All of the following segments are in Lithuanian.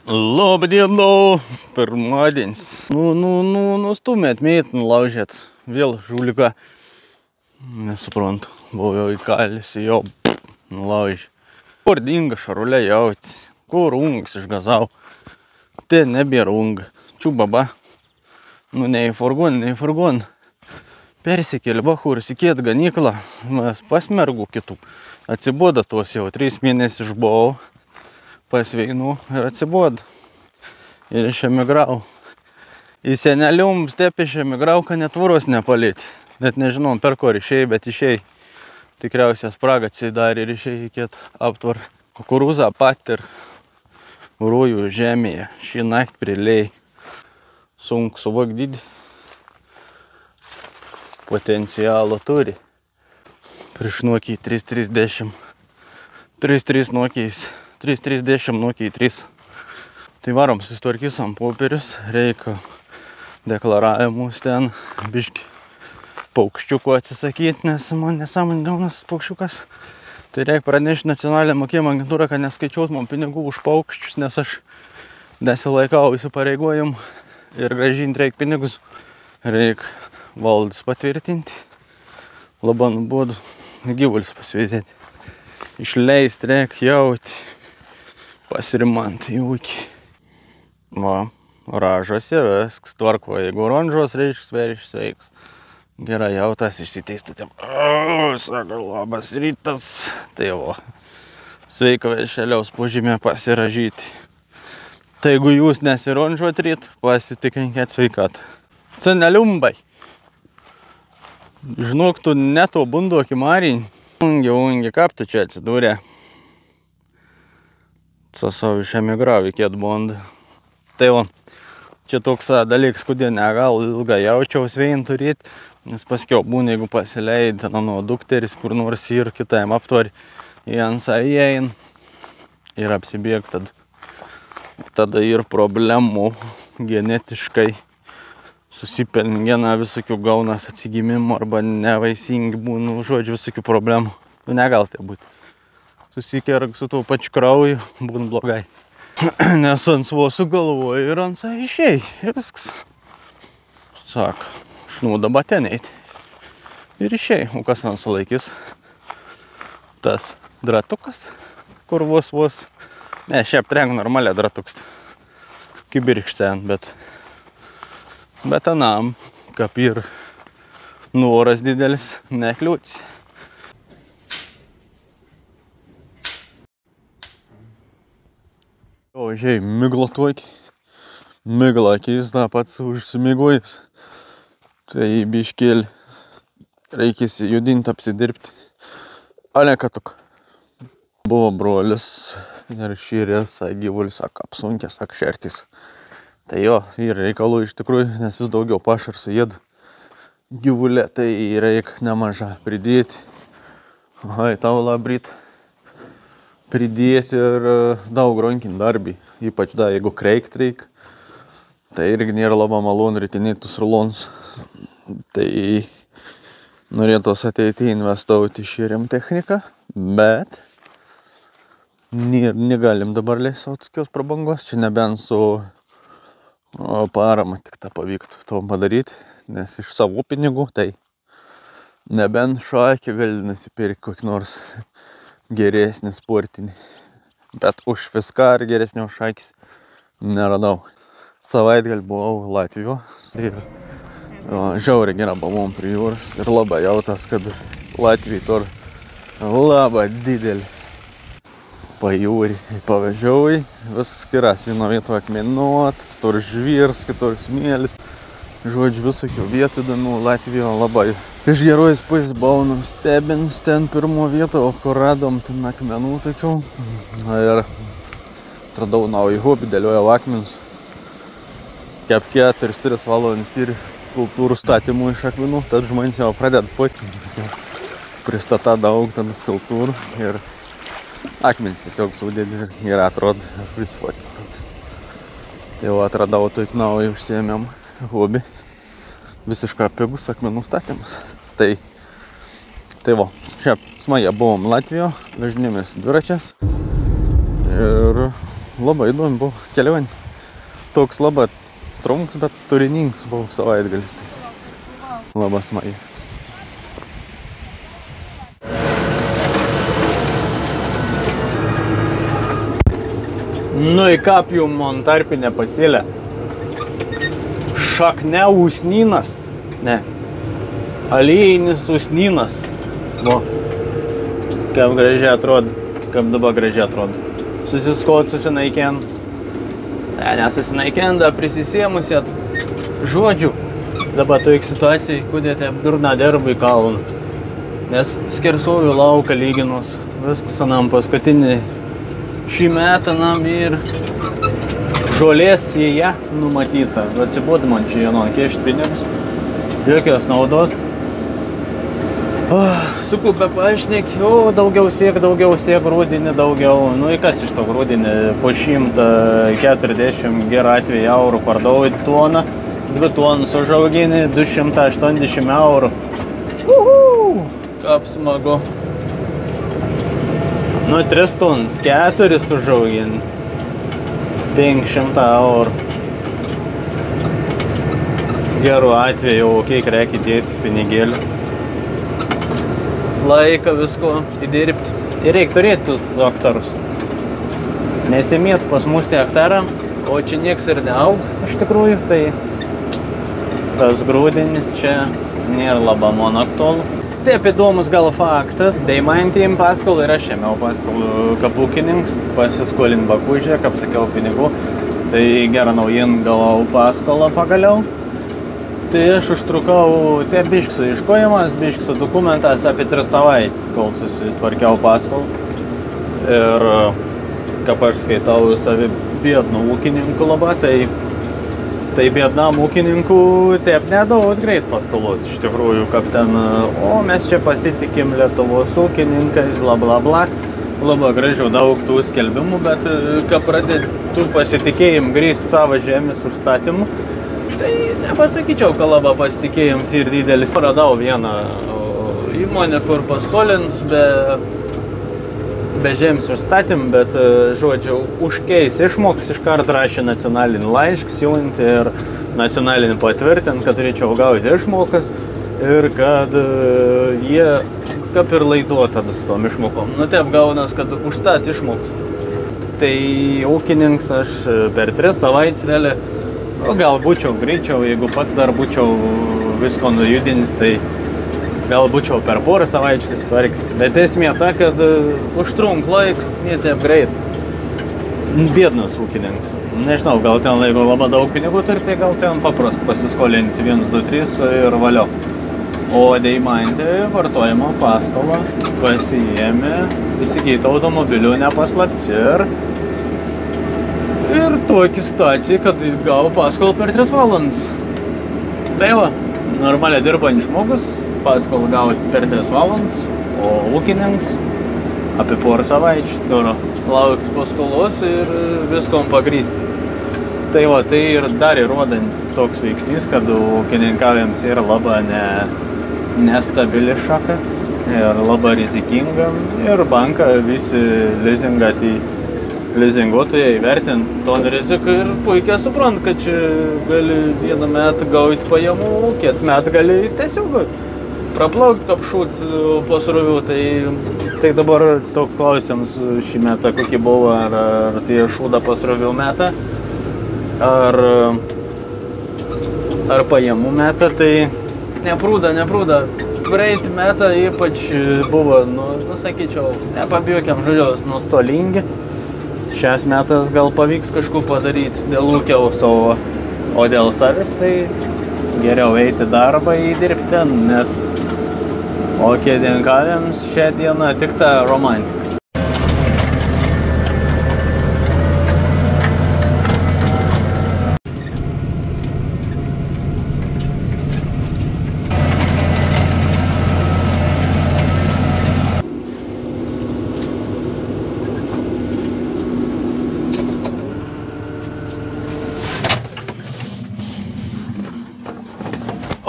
Labadienu, pirmadienis. Nustumėt, mėt, nulaužėt. Vėl žuliką. Nesuprantu, buvau jau įkalis, jau nulaužė. Kur dinga šarulė jautis? Kur ungas išgazau? Te nebėra unga. Čiubaba. Nu, nei furgon. Persikėlė bachur, sikėt ganyklą. Mes pasmergų kitų. Atsiboda tuos jau 3 mėnesius išbuvau. Pasveinu ir atsiboda. Ir išemigrau. Į senelium stepį išemigrau, kad net tvoros nepalėti. Net nežinom, per kur išėjai, bet išėjai. Tikriausiai spragą atsidarė ir išėjai kiet aptvar. Kukurūzą pat ir rūjų žemėje. Šį naktį prilėjai. Sunku suvokdyti. Potencialo turi. Prieš nuokiai 3.30. 3.3 nuokiais. 3.30 nuokiai 3. Tai varom, susitvarkysim popierius. Reikia deklaravimus ten. Biški paukščiukų atsisakyti, nes man nesąmonė gaunas paukščiukas. Tai reikia pranešti nacionalinę mokėjimo agentūrą, kad neskaičiuot man pinigų už paukščius, nes aš nesilaikau įsipareigojimų ir grąžinti reikia pinigus. Reikia valdus patvirtinti. Labai nuobodu gyvulius pasveitėti. Išleisti reikia jauti. Pasirimant į ūkį. Va, ražosi, viskas tvarko. Jeigu ronžos reiškia, sveriš sveiks. Gerai, jautas išsiteistų. Sako, labas rytas. Tai va, sveika vešeliaus požymė pasiražyti. Tai jeigu jūs nesironžuot ryt, pasitikrinkit sveikatą. Seneliumbai. Žinok, tu neto bunduokį marinį. Ungi, kaip tu čia atsidūrė? Sasau išemigravo į kiet bondą. Tai va, čia toks dalykas, kodėl negal ilgą jaučiaus vein turėti, nes paskiau būna, jeigu pasileid nuo dukteris, kur nors ir kitam aptvari, į ansą įein ir apsibėg, tada ir problemų genetiškai susipeln geną visokių gaunas atsigimimų arba nevaisingi būna, žodžiu, visokių problemų. Negal tai būti. Susikerg su tuo pačiu krauju, būna blogai. Nes ant svo sugalvoja ir ant sa išėjai. Viskas. Sako, šnūda batenėti. Ir išėjai. O kas ant sulaikys? Tas dratukas, kur vos. Ne, šiaip trenk normaliai dratuks. Kibirkštė ant, bet anam, kaip ir noras didelis, nekliūtis. O, žiai, migla tuokį. Migla keista, pats užsimigojęs. Tai biškėlį reikės judinti, apsidirbti. Ale katuk. Buvo brolis ir šyrės, gyvulis, apsunkęs, šertis. Tai jo, yra reikalų iš tikrųjų, nes vis daugiau pašarsų jėd gyvulė, tai reikia nemažą pridėti. Ai, tau labryt. Pridėti ir daug rankin darbį, ypač da, jeigu kreikt reik, tai irgi nėra labai malonu ritinėtus rulonus. Tai norėtos ateiti investuoti šėriam techniką, bet negalim dabar leist savo tokios prabangos, čia nebent su parama tik tą pavyktų to padaryti, nes iš savo pinigų, tai nebent šakį gali nusipirkti kokį nors geresnį sportinį, bet už viską ar geresnio šakis neradau. Savaitgalį buvau Latvijoje ir žiauriai gera buvom prie jūros ir labai jautas, kad Latvijai tur labai didelį pajūrį pavažiavai, viskas skiras, vieno vieto akmenuot, kitur žvyrs, kitur smėlis, žodžiu visokių vietų įdomių. Latvijoje labai iš gerojais pusės buvau nustebins ten pirmo vietą, o kur radom ten akmenų tokių. Ir atradau naują hobį, dėliojau akmenus. Kaip 4-3 valandas skiri skulptūrų statymų iš akmenų, tad žmonės jau pradeda fotkinti. Pristata daug tada skulptūrų ir akmenys tiesiog sudėdi ir atrodo prisfotkinti. Tai jau atradau tokį naują užsiėmėm hobį. Visiškai pigus akmenų statymas. Tai va, šiaip smagiai buvom Latvijoje, važinėjomės dviračiais ir labai įdomi buvo kelionė. Toks labai trumpas, bet turiningas buvo savaitgalis. Tai labai smagi. Nu į kapijų man tarpinę pasėlę. Šakne usnynas. Ne. Aliejinis usnynas. Vo. Kaip gražiai atrodo. Kaip dabar gražiai atrodo. Susiskot, susinaikent. Ne, nesusinaikent, da prisisėmusėt. Žodžiu. Dabar tokia situacija, kodėl durna dirba į kalną. Nes skersuoju lauką lyginus. Viskas anam paskutinį šį metą nam ir žolės jėje numatyta. Atsibūd man čia vienon kešt pinigus. Jokios naudos. Sukupę pašnek, daugiau siek, grūdinį daugiau. Nu į kas iš to grūdinį? Po 140 gerą atveju eurų pardavai toną. 2 tonus užauginį, 280 eurų. Kaip smagu. Nu 3 tonus, 4 užauginį. 500 eurų. Gerų atveju, kiek reikia dėti pinigėlį. Laiką visko įdirbti. Ir reikia turėti tus aktarus. Nesimėt pas mus tie aktarą, o čia nieks ir neaug. Iš tikrųjų, tai tas grūdinis čia nėra labai man aktualu. Taip įdomus gal faktas. Deimantijim paskolą ir aš ėmiau paskolų kaip ūkininkas, pasiskolint bakužę, kaip sakiau, pinigų. Tai gera naujiena, gavau paskolą pagaliau. Tai aš užtrukau tiek biškį su iškojimas, biškį su dokumentas apie 3 savaitės, kol susitvarkiau paskolą. Ir kaip aš skaitau savi biednų ūkininkų labai, tai biednam ūkininkų taip nedaug greit paskolos. Iš tikrųjų, kaip ten, mes čia pasitikim Lietuvos ūkininkais, bla bla bla. Labai gražių daug tų skelbimų, bet kai pradėt tų pasitikėjimų grįsti savo žemės užstatymu, tai nepasakyčiau, kad labai pasitikėjimas ir didelis. Radau vieną įmonę, kur paskolins be žemės užstatymų, bet, žodžiu, užkeis išmokas, iškart rašė nacionalinį laišką, siūlint ir nacionalinį patvirtint, kad turėčiau gauti išmokas ir kad jie kaip ir laiduot tada su tom išmokom. Nu taip gaunas, kad užstat išmokas. Tai ūkininkas aš per 3 savaitės vėlė. Gal būčiau greičiau, jeigu pats dar būčiau visko nujudinis, tai gal būčiau per porą savaičių susitvarkęs. Bet esmė ta, kad užtrunk laik, ne taip greit. Biednas ūkininkas. Nežinau, gal ten jeigu labai daug pinigų turi, tai gal ten paprastai pasiskolinti 1, 2, 3 ir valio. O Deimantė vartojimo paskolą pasiėmė, įsigyti automobilių nepaslapti ir tokia situacija, kad gavo paskolą per 3 valandas. Tai va, normaliai dirbantis žmogus, paskolą gauti per 3 valandas, o ūkininkas apie porą savaičių turi laukti paskolos ir viskom pagrįsti. Tai va, tai ir dar įrodantis toks veiksnys, kad ūkininkavimams yra labai nestabili šaka ir labai rizikinga. Ir banka visi lizinguotojai įvertinti ton riziką ir puikiai suprant, kad čia gali vieną metą gauti pajamų, kitą metą gali tiesiog praplaukti kaip šūts pasrovių. Tai dabar toks klausimas šį metą, kokie buvo, ar tie šūda pasrovių metą, ar pajamų metą, tai neprūda. Praeitį metą ypač buvo, sakyčiau, nepabijokiam žodžiaus, nustolingi. Šias metas gal pavyks kažką padaryti dėl ūkiaus, o dėl savęs tai geriau eiti darbą įdirbti ten, nes ūkininkavimams šią dieną tik ta romantika.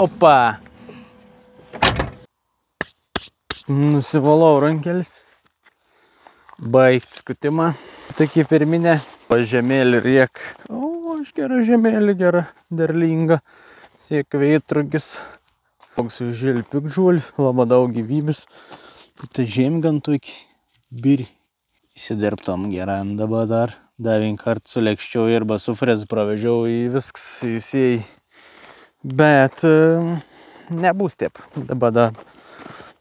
Opa! Nusivalau rankelis. Baigti skutimą. Tokia pirminė Žemėlį riek. O, aš gera žemėlį, gera, derlinga. Siek veitrugis. Toks žilpik žul, labai daug gyvybės. Tai žemgantų iki biri. Įsidirbtom geran dabar dar. Dar vien kartą sulekščiau arba su frezu pravežiau į viskas įsėjai. Bet nebus taip. Dabar dar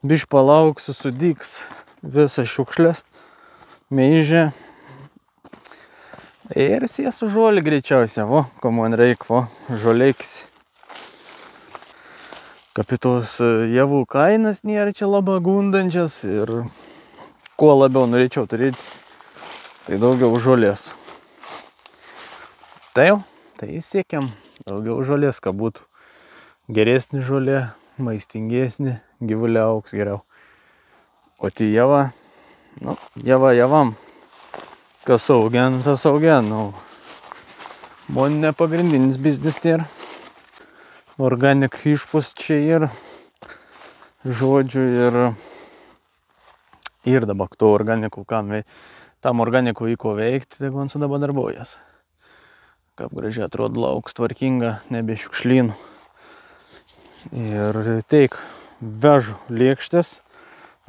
biš palauksiu, sudyks visas šiukšlės, meižė. Ir sėsiu žolį greičiausia. Vo, ko man reik, vo, žolėkis. Kapitos javų kainas nėra čia labai gundančias ir kuo labiau norėčiau turėti, tai daugiau žolės. Tai jau, tai siekiam daugiau žolės, kad būtų geresnė žolė, maistingesnė, gyvuliai augs geriau. O tai java, nu, javam, kas augian, tas augian. Nu, man ne pagrindinis biznis tai yra. Organik išpus čia ir žodžiu ir dabar to organikų kam veikti. Tam organikų įko veikti, tai man su dabar darbuojas. Kaip gražiai atrodo lauks tvarkinga, nebe šiukšlynų. Ir teik, vežu lėkštės,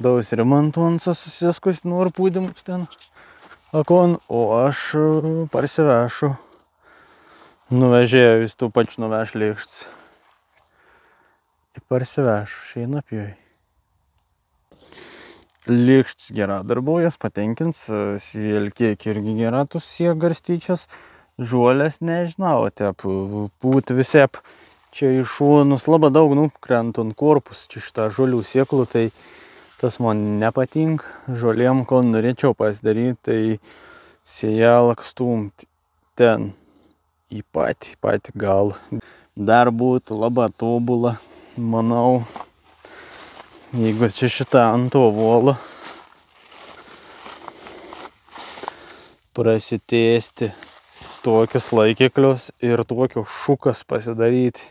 daus remontuonsas susiskus nor pūdimus ten akon, o aš parsivešu. Nuvežėjau vis tų pačių nuveš lėkštis. Ir parsivešu, šeina pjoj. Lėkštis gera darbuojas, patenkins, sielkiek irgi geratus siek garstyčias, žuolės nežinau, tep, pūt visep, čia iš šonus labai daug nukrenta ant korpus, čia šitą žolių sieklų, tai tas man nepatink, žolėm, ko norėčiau pasidaryti, tai sėjalą stumt ten į patį galą. Dar būtų labai tobula, manau. Jeigu čia šitą ant to volą prasitėsti tokius laikiklius ir tokius šukas pasidaryti.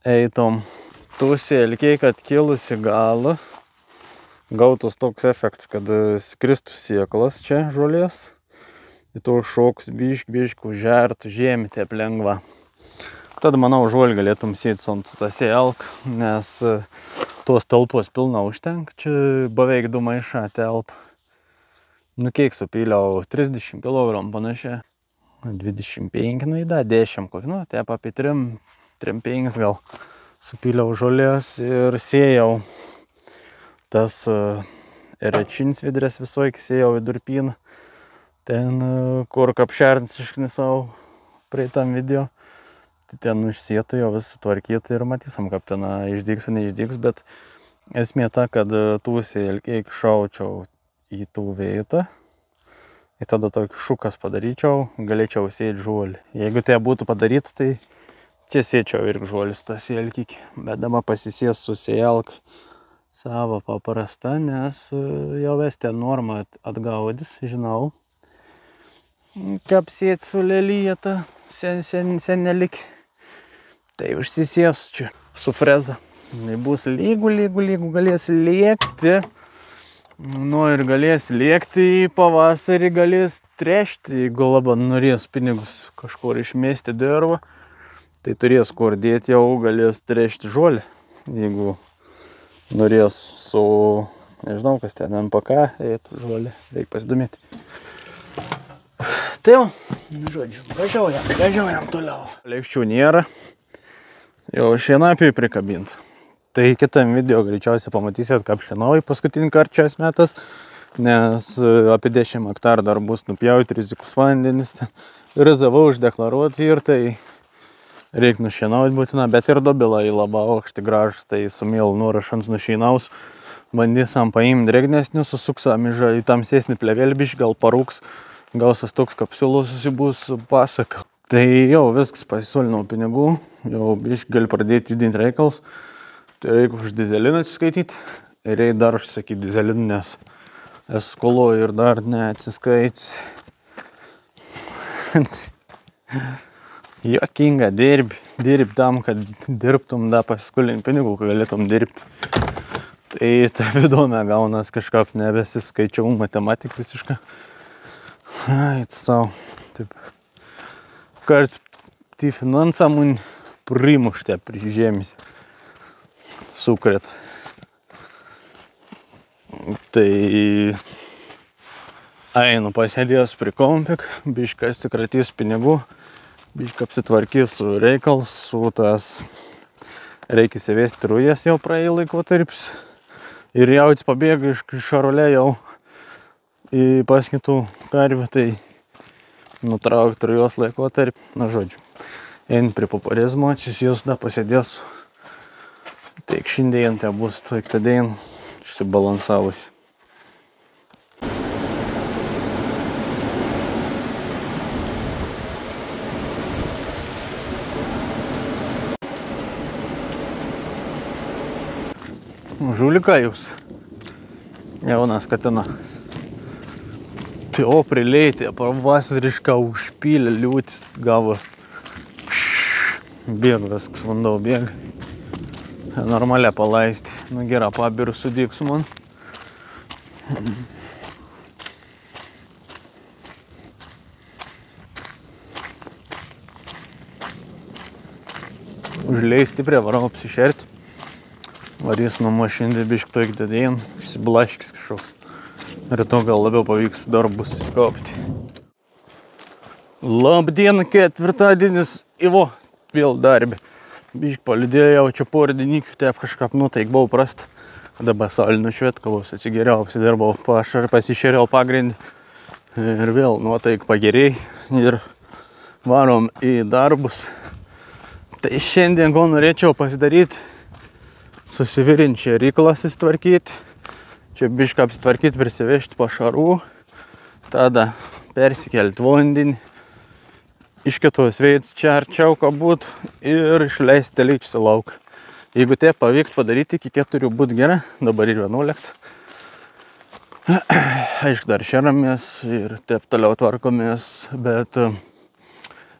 Eitom tusielkiai, kad kilusi galą, gautus toks efektas, kad skristų sieklas čia žolės. Ir to šoks biškų žertų žemė taip lengva. Tada, manau, žolį galėtum sėti ant tą sėlką, nes tos talpos pilna užtenka, čia beveik 2 maišą telpa. Nu, kiek supyliau, 30 kg panašiai. 25, nu, įda, 10 kokį, nu, taip apie 3-5 gal supyliau žolės ir sėjau tas rečins vidrės visoik, sėjau į durpyną. Ten, kur kapšernis išknisau praeitam video. Tai ten išsėtų jau vis sutvarkytų ir matysim, kaip ten išdygs ar neišdygs, bet esmė ta, kad tusielkiai šaučiau į tų vietą ir tada tokį šukas padaryčiau, galėčiau sėti žolį. Jeigu tai būtų padaryta, tai čia sėčiau ir žolis tas sielkikį, bet dabar pasisės su sėjalk savo paprasta, nes jau vis ten normą atgaudys, žinau, kaip sėti su lelyje senelik. Tai užsisės čia su freza. Tai bus lygų, galės lėkti. Nu ir galės lėkti į pavasarį, galės trešti, jeigu labai norės pinigus kažkur išmesti dirvą. Tai turės kur dėti, jau galės trešti žolį. Jeigu norės su, nežinau kas ten, NPK, eitų žolį, reikia pasidomėti. Tai jau, žodžiu, važiuojam toliau. Lėkščių nėra. Jau šienapiai prikabinta. Tai kitam video greičiausiai pamatysit, kaip šienauji paskutinį kartą šiais metas, nes apie 10 hektarų dar bus nupjauti rizikus vandenis. Rezavau uždeklaruoti ir tai reikia nušienauti būtina, bet ir dobilai labai aukšti gražus, tai su mielu nurašans nušienaus. Bandysam paimti drėgnesnių, susuksam į tamsesnį plėvelbišį, gal parūks, gausas toks kapsulus bus pasaka. Tai jau viskas pasisulinau pinigų, jau biškį gali pradėti judinti reikalus. Tai reikia už dizeliną atsiskaityti ir reikia dar užsakyti dizeliną, nes esu skoloju ir dar neatsiskaitys. Jokinga, dirbi tam, kad dirbtum, da pasiskulinti pinigų, kad galėtum dirbti. Tai ta įdomi gaunas kažkaip nebesiskaičiau matematik visiškai. Ait sau. Taip. Karts tie finansam un primuštė prižėmėsi. Sukret. Tai einu pasėdėjęs prie kompik, biškai atsikratys pinigų, biškai apsitvarkys su reikals, su tas reikia įsivesti rujas jau praėjo laikotarpis. Ir jautis pabėga iš šarolė jau į paskitų karvę, tai nutraukti rujos laikotarpį. Na, žodžiu, einu prie paparizmo, atsisijus, da pasėdėsiu. Taip, šiandien tai bus tadien išsibalansavusi. Žulika jūs, jaunas katina. Tai o prileitė, pavasarišką užpylė liūtis gavos. Bėg viskas, vandau bėg. Normalia paleisti. Nu gerą pabirų sudyks man. Užleisti prie varau apsišerti. Varys namo šiandien bišk toik dadėjim, išsiblaškis kažkoks. Ryto gal labiau pavyks darbus susikopti. Labdiena, ketvirtadienis, Ivo, vėl darbė. Bišk palidėjau čia porą dienikių, taip kažkaip nutaik buvau prasta. Dabar saulė nušvietkavos, atsigeriau, apsidirbau, pasišeriau pagrindį. Ir vėl nuotaik pagerėjai ir varom į darbus. Tai šiandien gal norėčiau pasidaryti, susivirinti čia ryklą susitvarkyti, čia bišką apsitvarkyti, prisivežti pašarų, tada persikelti vandenį, iš kitos veids čia arčiau būt ir išleisti telykšį lauk. Jeigu tai pavyktų padaryti, iki 4 būt gera, dabar ir 11. Aišku, dar šeramės ir taip toliau tvarkomės, bet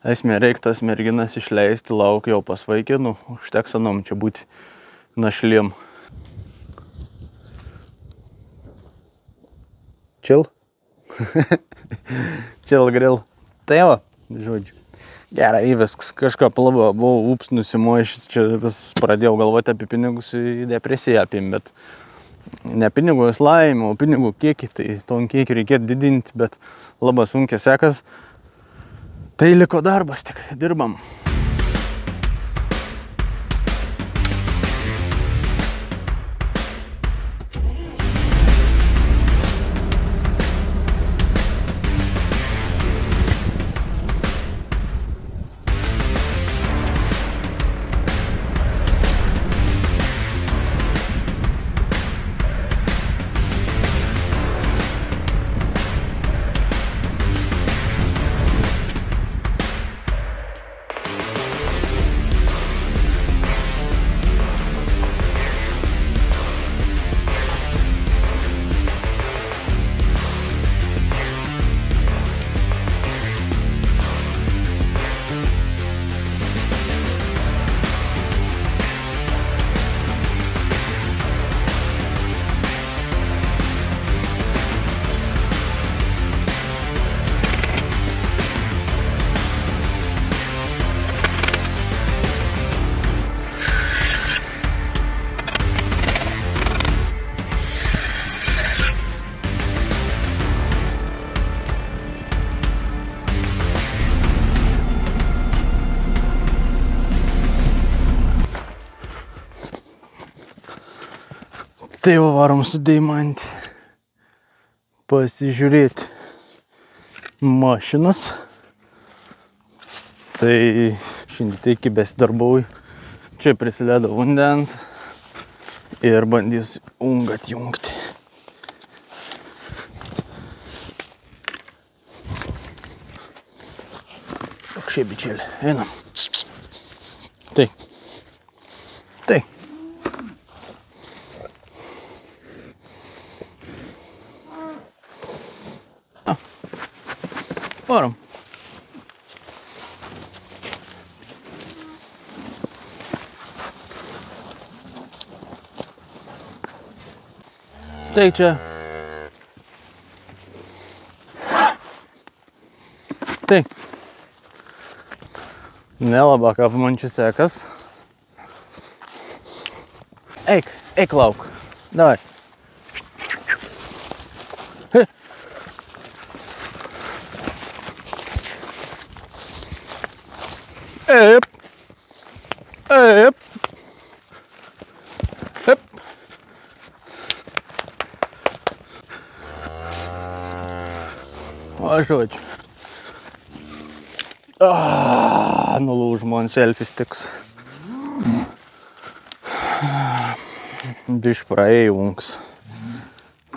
esmė reiktas merginas išleisti lauk jau pas vaikinų, užteks anom čia būti našlėm. Chill? Chill grill. Tai va, žodžiu. Gerai, viskas. Kažką plavo, buvau nusimošęs, čia vis pradėjau galvoti apie pinigus, į depresiją apim, bet ne pinigus laimė, o pinigų kiekį, tai ton kiekį reikėtų didinti, bet labai sunkiai sekas. Tai liko darbas, tik dirbam. Tai jau varom su Deimantį pasižiūrėti mašinas. Tai šiandien taigi besidarbauju. Čia prisiledo vandens ir bandys ungą atjungti. Toksai bičiulė, einam. Tai. Tai. Varom. Tai čia Nelabāk ap man čia sekas. Eik lauk. Davai. Ep. Važoči. Nulūž man selfis tiks. Bišķi praėjungs.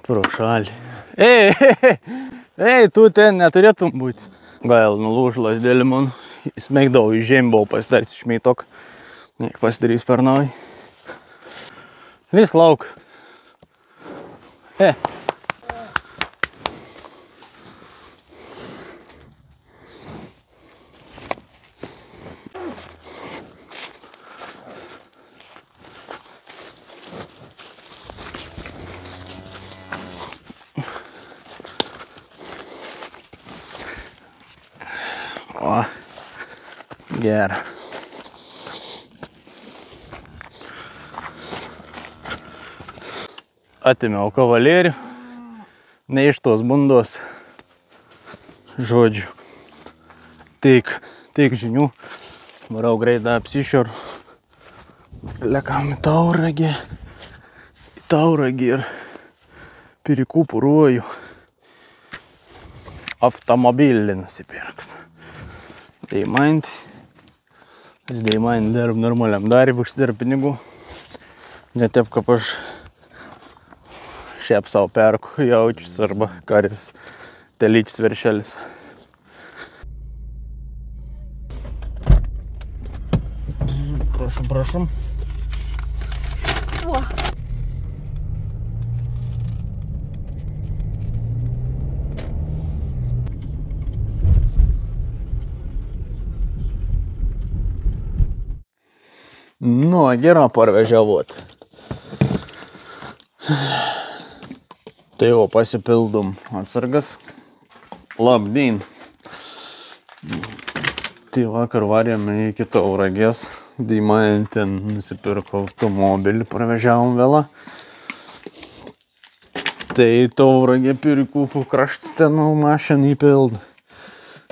Pro šāļi. Ei, tu ten neturėtum būt. Gaila, nulūž lasdėlį man. Smegdau iš žembau pasidarys išmeitok. Niek pasidarys per nauj. Visk lauk. O, gera. Atėmiau kavalėrių. Ne iš tos bundos. Žodžiu. Teik žinių. Varau greitą apsišioru. Lekam į Tauragį ir pirikūpuruoju. Automobilį nusipirks. Deimant dirb normaliam darbui, užsidirb pinigų. Ne taip, kaip aš šiaip savo perku jaučius arba karvis, telyčius veršelis. Prašom. Nu, gerą parvežiavot. Tai jau pasipildom atsargas. Labdien. Tai vakar varėme iki Tauragės. Deimant ten nusipirko automobilį, parvežiavom vėlą. Tai Tauragė pirikūpų krašts ten mašiną įpilda.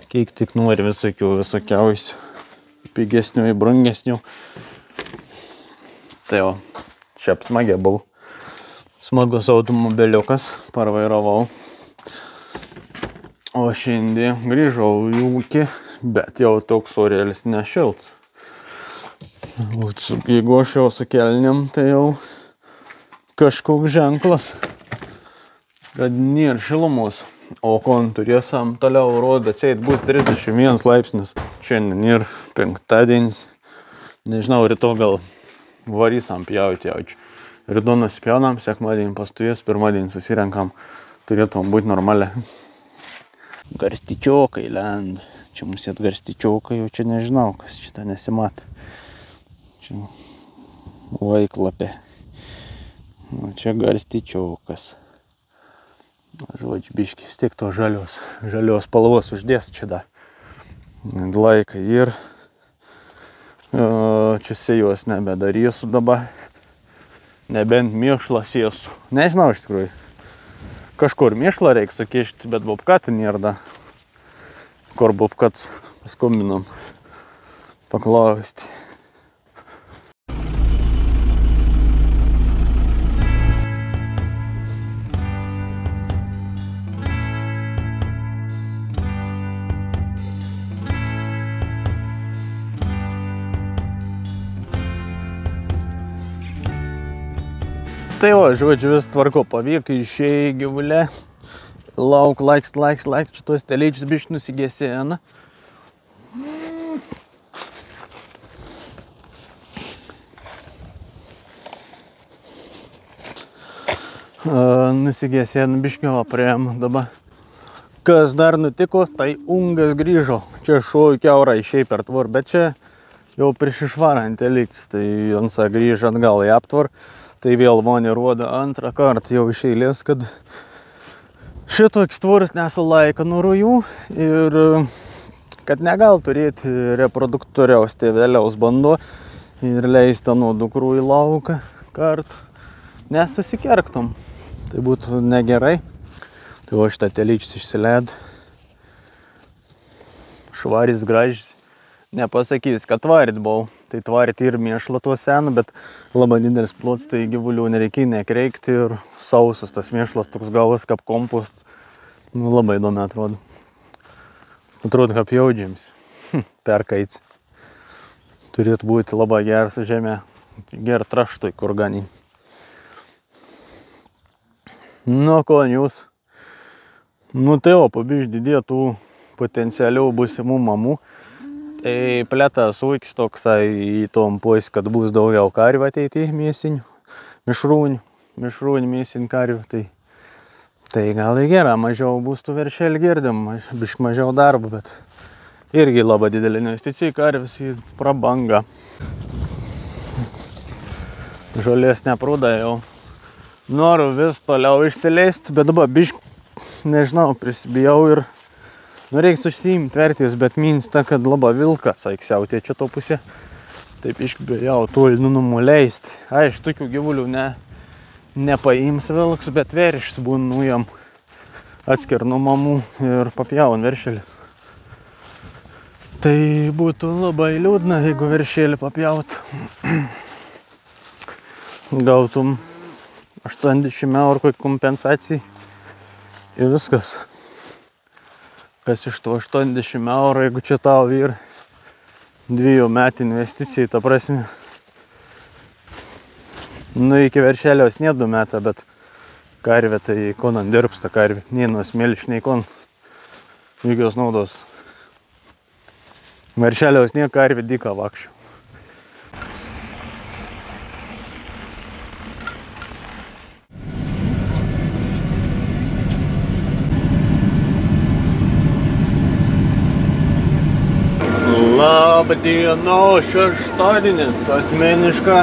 Kiek tik nori visokiausių. Pigesnių ir brangesnių. Tai jau, šiaip smagia buvo. Smagus automobiliukas, parvairavau. O šiandien grįžau į ūkį, bet jau toks orėlis nešilts. Jeigu aš jau su kelniam, tai jau kažkoks ženklas, kad nėra šilumos. O turėsim toliau rodo, atseit bus 31 laipsnis. Šiandien ir penktadienis. Nežinau, ryto gal varysam pjauti jaučiu. Ryto nusipjaunam, sekmadienį pastuvės, pirmadienį susirenkam. Turėtum būti normaliai. Garstyčiokai lenda. Čia mums jėt garstyčiokai, jau čia nežinau, kas šitą nesimat. Čia vaiklapė. O čia garstyčiokas. Žodžiu, biški, vis tiek to žalios spalvos uždės čia da. Laikai ir čia sėjos nebedarysiu dabar. Nebent mėšlą sėsiu. Nežinau iš tikrųjų. Kažkur mėšlą reikia sukišti, bet bobkatį nėra da. Kur bobkat paskombinom paklausti. Tai o, žodžiu, vis tvarko pavyko, išėjai gyvulė. Lauk, laikst, šitos telėčius biškį nusigėsėna. Nusigėsėna biškį, o priėm dabar. Kas dar nutiko, tai ungas grįžo. Čia šuo kiaurą išėjai per tvar, bet čia jau prieš išvarant telėčius. Tai Jansa grįžo atgal į aptvar. Tai vėl man įrodo antrą kartą jau iš eilės, kad šitoks tvoris nesulaiko nuo rujų ir kad negal turėti reproduktoriaus tėveliaus bando ir leisti nuo dukrų į lauką kartu, nesusikerktum. Tai būtų negerai. Tai o šitą telyčius išsileid. Švaris, gražis. Nepasakys, kad tvarit buvau. Tai tvarit ir mėšla tuo senu, bet labai didelis plots, tai gyvulių nereikia nekreikti ir sausas tas mėšlas toks gavas kaip komposts. Labai įdomi atrodo. Atrodo, kaip jaudžiams. Perkaits. Turėtų būti labai geras žemė. Ger traštui, kur ganiai. Nu, ko jūs? Nu, tai o, pabiš didėtų potencialių būsimų mamų. Tai plėtas ūkis toksai į tom pois, kad bus daugiau karvių ateityje mėsinių. Mišrūnių mėsinių karvių. Tai gal į gerą, mažiau bus tų veršelį girdim, bišk mažiau darbo, bet irgi labai didelė investicija karvis į prabangą. Žolės neprūda jau. Noriu vis toliau išsileisti, bet dabar bišk, nežinau, prisibijau ir reiks užsiimti tvertis, bet minsta, kad labai vilkas aiksiautė čia to pusė. Taip išbijau toli nuleisti. Aišku, tokių gyvulių nepaims vilks, bet veršis būna jam atskir nuo mamų ir papjaun veršelis. Tai būtų labai liūdna, jeigu veršelį papjaut. Gautum 80 eurų kompensacijai ir viskas. Kas iš to 80 eurų, jeigu čia tau vyr 2 metų investicijai, ta prasme. Nu, iki veršeliaus ne 2 metai, bet karvė tai konan dirbs ta karvė. Nei nuo smėliš, nei kon. Jokios naudos. Veršeliaus ne karvė dyka vakščių. Labą dieną, šeštadienis asmeniška.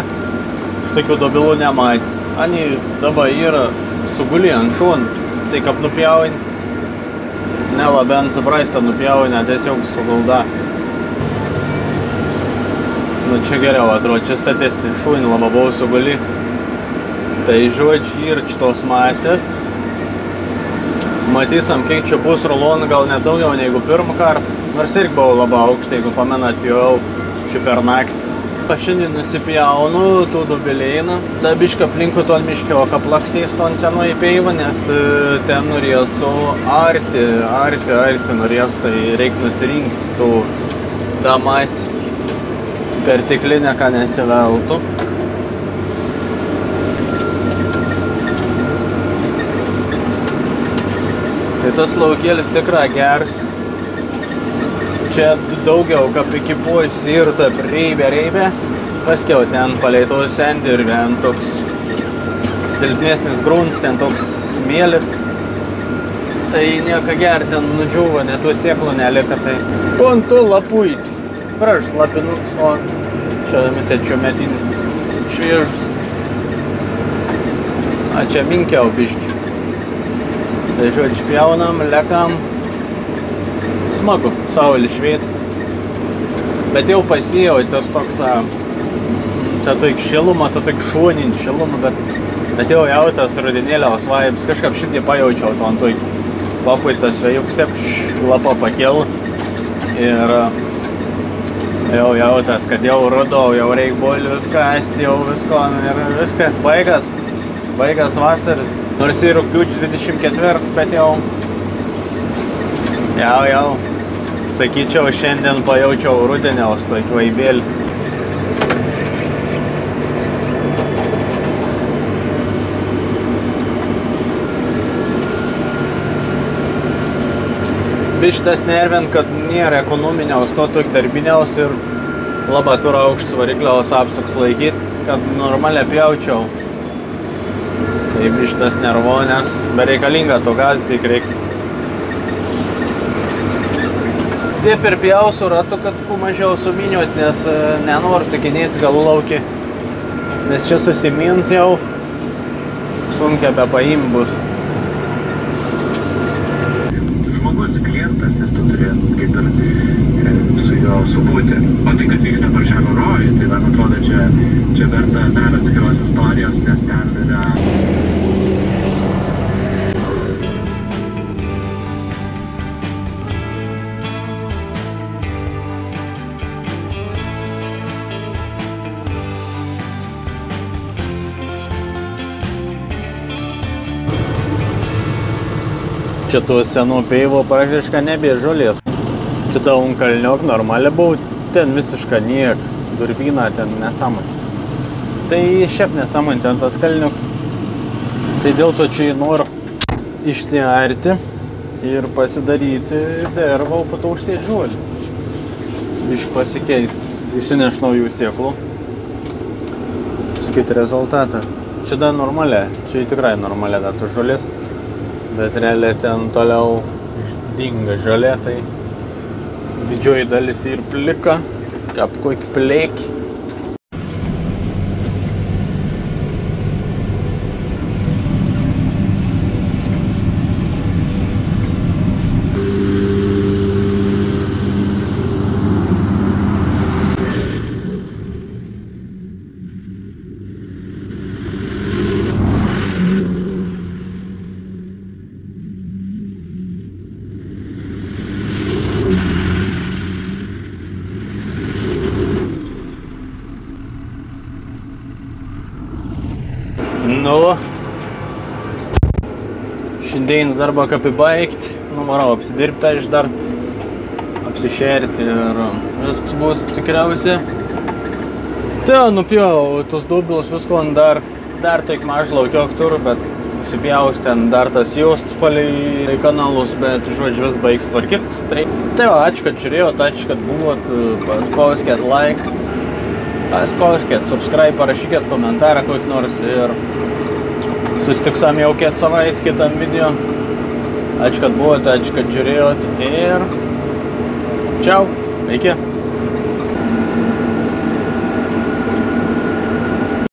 Štokių dobilų nematys. Ani dabar yra sugulį ant šonų. Tai kaip nupjauni. Nelabai suprasta nupjauni, tiesiog sugulda. Nu čia geriau atrodo, čia statesnį šunį labai buvau sugulį. Tai žodžiu ir šitos masės. Matysim, kiek čia bus rulonų, gal net daugiau negu pirmą kartą. Nors irgi buvau labai aukštai, jeigu pamenat, pjovau čia per naktį. Šiandien nusipjaunu tų dubilėjų. Da bišką aplinkų ton miškio kaplakstės ton senoj peivą, nes ten norėsiu arti norėsiu, tai reik nusirinkti tų damas pertiklinę, ką nesiveltų. Tai tas laukėlis tikrai geras. Čia daugiau kaip iki pois ir taip reibė. Paskiau ten paleitau sendį ir vien toks silpnesnis grunts, ten toks smėlis. Tai nieko ger, ten nudžiūva, net tų sėklų nelika. Tai kontu lapuit. Praš lapinuks, o čia misėčio metinis. Šviežus. A čia minkiau biški. Tai žodžiu pjaunam, lekam. Smagu, saulė šviet. Bet jau pasijau tas toks, ta toik šiluma, ta toik šuonin šiluma, bet jau tas rudenėliaus vibes, kažkaip šitie pajaučiau to ant toik papuitas vėjuks, taip šlapa pakel. Ir jau tas, kad jau rudau, jau reik bolius kasti, jau visko, ir viskas baigas vasarą. Nors ir rugpjūčio 24, bet jau, sakyčiau, šiandien pajaučiau rudeniaus tokį vaibėlį. Bištas nervint, kad nėra ekonominiaus, to tokį darbiniaus ir labai turi aukštas varikliaus apsuks laikyti, kad normaliai pjaučiau. Tai bištas nervo, nes bereikalinga to gaz tik reikia. Taip ir pjausiu ratu, kad kuo mažiau suminiuot, nes nenoriu sakinėti gal laukį. Nes čia susimins jau, sunkia be paim bus. Žmogus klientas ir tu turi kaip ir subūti. O tai, kad vyksta Paršelio rojuje, tai man atrodo, čia verta dar atskiros istorijos, nes ten yra... Čia tų senų peivų praktiškai nebė žolės. Čia daun kalniok normaliai buvo, ten visiškai niek, durbyna ten nesamai. Tai šiaip nesamai ten tas kalnioks. Tai dėl to čia noriu išsiarti ir pasidaryti dervą, o po to užsėti žolį. Pasikeis, įsineš naujų sėklų. Skait rezultatą. Čia dar normaliai, čia tikrai normaliai dar tų žolės. Bet realiai ten toliau dinga žolė, tai didžioji dalis ir plika, kaip kokį plėkį. Nu, šiandienis darbą apibaigti, nuvarau apsidirbti, aš dar apsišerti ir viskas bus tikriausiai. Tai nupjau tos dubilus visko, dar taip maž laukiok turiu, bet nusipjaus ten dar tas jaust palei kanalus, bet žodžiu vis baigs tvarkit. Tai va, ačiū, kad žiūrėjot, ačiū, kad buvot, paspauskit like, paspauskit subscribe, parašykit komentarą kokį nors ir susitiksam jau kitą savaitę kitam video. Ačiū, kad buvote, ačiū, kad žiūrėjot ir čiau, iki.